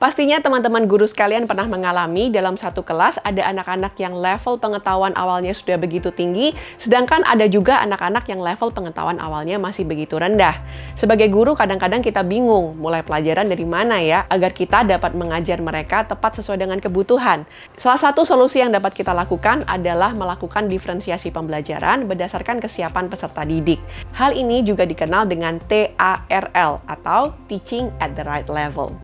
Pastinya teman-teman guru sekalian pernah mengalami dalam satu kelas ada anak-anak yang level pengetahuan awalnya sudah begitu tinggi, sedangkan ada juga anak-anak yang level pengetahuan awalnya masih begitu rendah. Sebagai guru kadang-kadang kita bingung mulai pelajaran dari mana ya, agar kita dapat mengajar mereka tepat sesuai dengan kebutuhan. Salah satu solusi yang dapat kita lakukan adalah melakukan diferensiasi pembelajaran berdasarkan kesiapan peserta didik. Hal ini juga dikenal dengan TARL atau Teaching at the Right Level.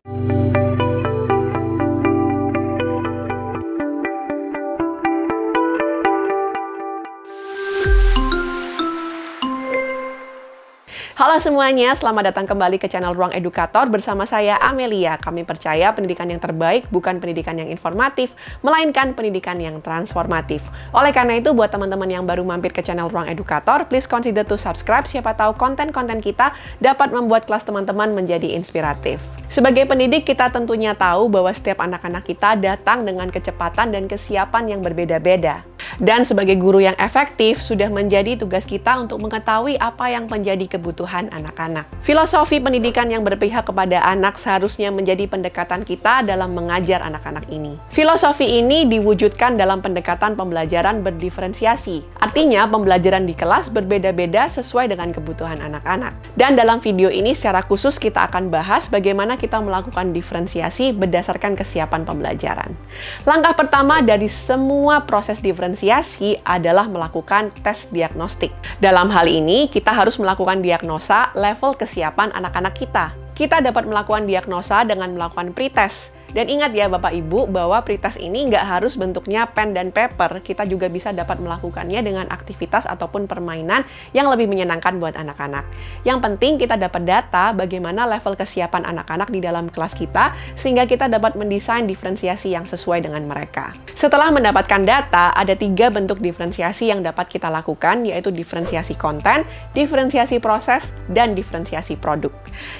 Halo semuanya, selamat datang kembali ke channel Ruang Edukator bersama saya Amelia. Kami percaya pendidikan yang terbaik bukan pendidikan yang informatif, melainkan pendidikan yang transformatif. Oleh karena itu, buat teman-teman yang baru mampir ke channel Ruang Edukator, please consider to subscribe, siapa tahu konten-konten kita dapat membuat kelas teman-teman menjadi inspiratif. Sebagai pendidik, kita tentunya tahu bahwa setiap anak-anak kita datang dengan kecepatan dan kesiapan yang berbeda-beda. Dan sebagai guru yang efektif, sudah menjadi tugas kita untuk mengetahui apa yang menjadi kebutuhan anak-anak. Filosofi pendidikan yang berpihak kepada anak seharusnya menjadi pendekatan kita dalam mengajar anak-anak ini. Filosofi ini diwujudkan dalam pendekatan pembelajaran berdiferensiasi. Artinya, pembelajaran di kelas berbeda-beda sesuai dengan kebutuhan anak-anak. Dan dalam video ini secara khusus kita akan bahas bagaimana kita melakukan diferensiasi berdasarkan kesiapan pembelajaran. Langkah pertama dari semua proses diferensiasi adalah melakukan tes diagnostik. Dalam hal ini, kita harus melakukan diagnosa level kesiapan anak-anak kita. Kita dapat melakukan diagnosa dengan melakukan pretest. Dan ingat ya Bapak Ibu bahwa pretest ini nggak harus bentuknya pen dan paper, kita juga bisa dapat melakukannya dengan aktivitas ataupun permainan yang lebih menyenangkan buat anak-anak. Yang penting kita dapat data bagaimana level kesiapan anak-anak di dalam kelas kita, sehingga kita dapat mendesain diferensiasi yang sesuai dengan mereka. Setelah mendapatkan data, ada 3 bentuk diferensiasi yang dapat kita lakukan, yaitu diferensiasi konten, diferensiasi proses, dan diferensiasi produk.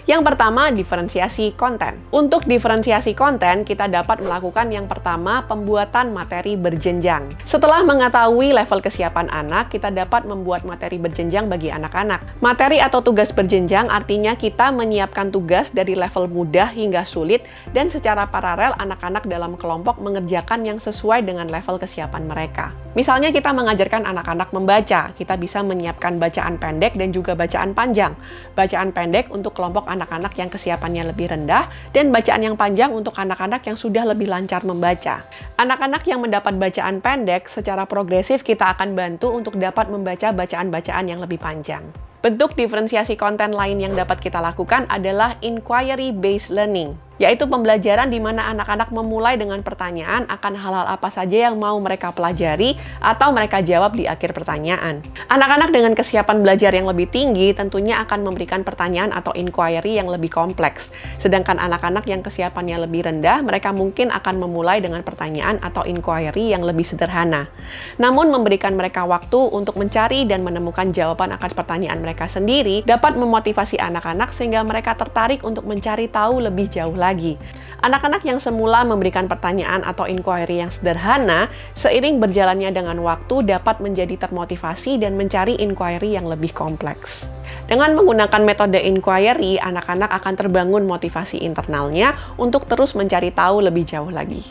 Yang pertama, diferensiasi konten. Untuk diferensiasi konten, kita dapat melakukan yang pertama, pembuatan materi berjenjang. Setelah mengetahui level kesiapan anak, kita dapat membuat materi berjenjang bagi anak-anak. Materi atau tugas berjenjang artinya kita menyiapkan tugas dari level mudah hingga sulit, dan secara paralel anak-anak dalam kelompok mengerjakan yang sesuai dengan level kesiapan mereka. Misalnya kita mengajarkan anak-anak membaca, kita bisa menyiapkan bacaan pendek dan juga bacaan panjang. Bacaan pendek untuk kelompok anak-anak yang kesiapannya lebih rendah, dan bacaan yang panjang untuk anak-anak yang sudah lebih lancar membaca. Anak-anak yang mendapat bacaan pendek, secara progresif kita akan bantu untuk dapat membaca bacaan-bacaan yang lebih panjang. Bentuk diferensiasi konten lain yang dapat kita lakukan adalah inquiry-based learning, yaitu pembelajaran di mana anak-anak memulai dengan pertanyaan akan hal-hal apa saja yang mau mereka pelajari atau mereka jawab di akhir pertanyaan. Anak-anak dengan kesiapan belajar yang lebih tinggi tentunya akan memberikan pertanyaan atau inquiry yang lebih kompleks. Sedangkan anak-anak yang kesiapannya lebih rendah, mereka mungkin akan memulai dengan pertanyaan atau inquiry yang lebih sederhana. Namun memberikan mereka waktu untuk mencari dan menemukan jawaban akan pertanyaan mereka sendiri dapat memotivasi anak-anak sehingga mereka tertarik untuk mencari tahu lebih jauh lagi. Anak-anak yang semula memberikan pertanyaan atau inquiry yang sederhana, seiring berjalannya dengan waktu dapat menjadi termotivasi dan mencari inquiry yang lebih kompleks. Dengan menggunakan metode inquiry, anak-anak akan terbangun motivasi internalnya untuk terus mencari tahu lebih jauh lagi.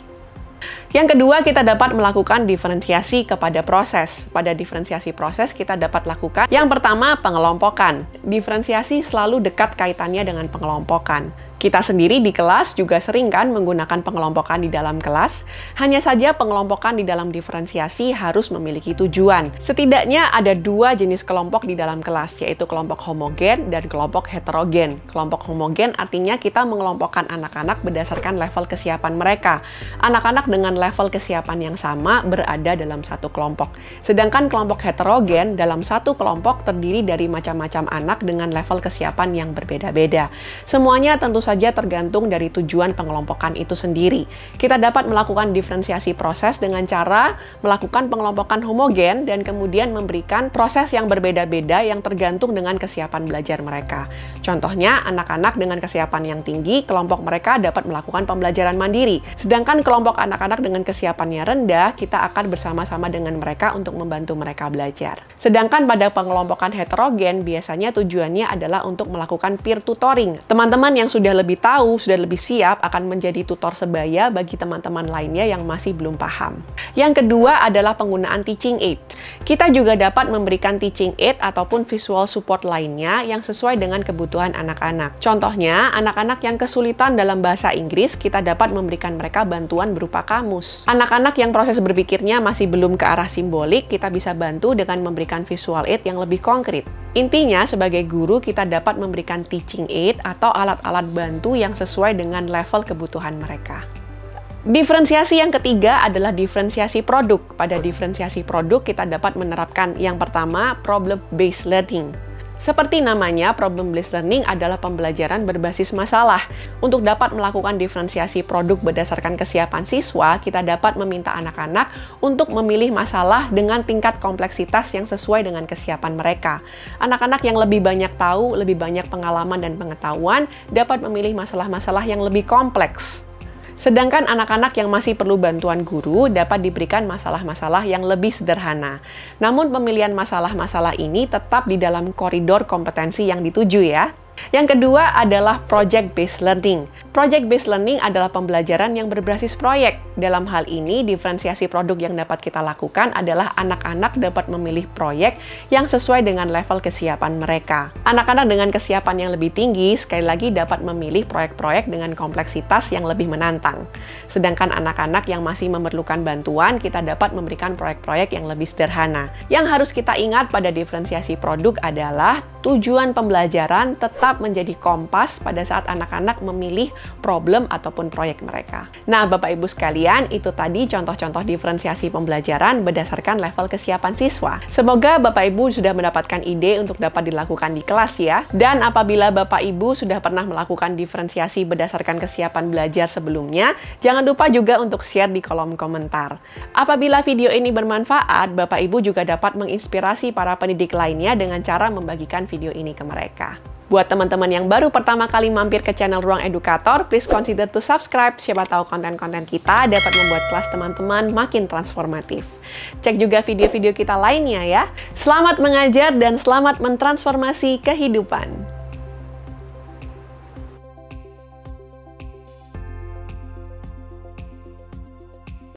Yang kedua, kita dapat melakukan diferensiasi kepada proses. Pada diferensiasi proses, kita dapat lakukan yang pertama, pengelompokan. Diferensiasi selalu dekat kaitannya dengan pengelompokan. Kita sendiri di kelas juga sering kan menggunakan pengelompokan di dalam kelas. Hanya saja pengelompokan di dalam diferensiasi harus memiliki tujuan. Setidaknya ada 2 jenis kelompok di dalam kelas, yaitu kelompok homogen dan kelompok heterogen. Kelompok homogen artinya kita mengelompokkan anak-anak berdasarkan level kesiapan mereka. Anak-anak dengan level kesiapan yang sama berada dalam satu kelompok. Sedangkan kelompok heterogen dalam satu kelompok terdiri dari macam-macam anak dengan level kesiapan yang berbeda-beda. Semuanya tentu saja tergantung dari tujuan pengelompokan itu sendiri. Kita dapat melakukan diferensiasi proses dengan cara melakukan pengelompokan homogen dan kemudian memberikan proses yang berbeda-beda yang tergantung dengan kesiapan belajar mereka. Contohnya, anak-anak dengan kesiapan yang tinggi, kelompok mereka dapat melakukan pembelajaran mandiri. Sedangkan kelompok anak-anak dengan kesiapannya rendah, kita akan bersama-sama dengan mereka untuk membantu mereka belajar. Sedangkan pada pengelompokan heterogen, biasanya tujuannya adalah untuk melakukan peer tutoring. Teman-teman yang sudah lebih tahu, sudah lebih siap akan menjadi tutor sebaya bagi teman-teman lainnya yang masih belum paham. Yang kedua adalah penggunaan teaching aid. Kita juga dapat memberikan teaching aid ataupun visual support lainnya yang sesuai dengan kebutuhan anak-anak. Contohnya, anak-anak yang kesulitan dalam bahasa Inggris, kita dapat memberikan mereka bantuan berupa kamus. Anak-anak yang proses berpikirnya masih belum ke arah simbolik, kita bisa bantu dengan memberikan visual aid yang lebih konkret. Intinya, sebagai guru, kita dapat memberikan teaching aid atau alat-alat bantu yang sesuai dengan level kebutuhan mereka. Diferensiasi yang ketiga adalah diferensiasi produk. Pada diferensiasi produk, kita dapat menerapkan yang pertama, problem-based learning. Seperti namanya, problem-based learning adalah pembelajaran berbasis masalah. Untuk dapat melakukan diferensiasi produk berdasarkan kesiapan siswa, kita dapat meminta anak-anak untuk memilih masalah dengan tingkat kompleksitas yang sesuai dengan kesiapan mereka. Anak-anak yang lebih banyak tahu, lebih banyak pengalaman dan pengetahuan, dapat memilih masalah-masalah yang lebih kompleks. Sedangkan anak-anak yang masih perlu bantuan guru dapat diberikan masalah-masalah yang lebih sederhana. Namun pemilihan masalah-masalah ini tetap di dalam koridor kompetensi yang dituju ya. Yang kedua adalah project-based learning. Project-based learning adalah pembelajaran yang berbasis proyek. Dalam hal ini, diferensiasi produk yang dapat kita lakukan adalah anak-anak dapat memilih proyek yang sesuai dengan level kesiapan mereka. Anak-anak dengan kesiapan yang lebih tinggi, sekali lagi dapat memilih proyek-proyek dengan kompleksitas yang lebih menantang. Sedangkan anak-anak yang masih memerlukan bantuan, kita dapat memberikan proyek-proyek yang lebih sederhana. Yang harus kita ingat pada diferensiasi produk adalah tujuan pembelajaran tetap menjadi kompas pada saat anak-anak memilih problem ataupun proyek mereka. Nah, Bapak Ibu sekalian, itu tadi contoh-contoh diferensiasi pembelajaran berdasarkan level kesiapan siswa. Semoga Bapak Ibu sudah mendapatkan ide untuk dapat dilakukan di kelas ya. Dan apabila Bapak Ibu sudah pernah melakukan diferensiasi berdasarkan kesiapan belajar sebelumnya, jangan lupa juga untuk share di kolom komentar. Apabila video ini bermanfaat, Bapak Ibu juga dapat menginspirasi para pendidik lainnya dengan cara membagikan video ini ke mereka. Buat teman-teman yang baru pertama kali mampir ke channel Ruang Edukator, please consider to subscribe. Siapa tahu konten-konten kita dapat membuat kelas teman-teman makin transformatif. Cek juga video-video kita lainnya ya. Selamat mengajar dan selamat mentransformasi kehidupan.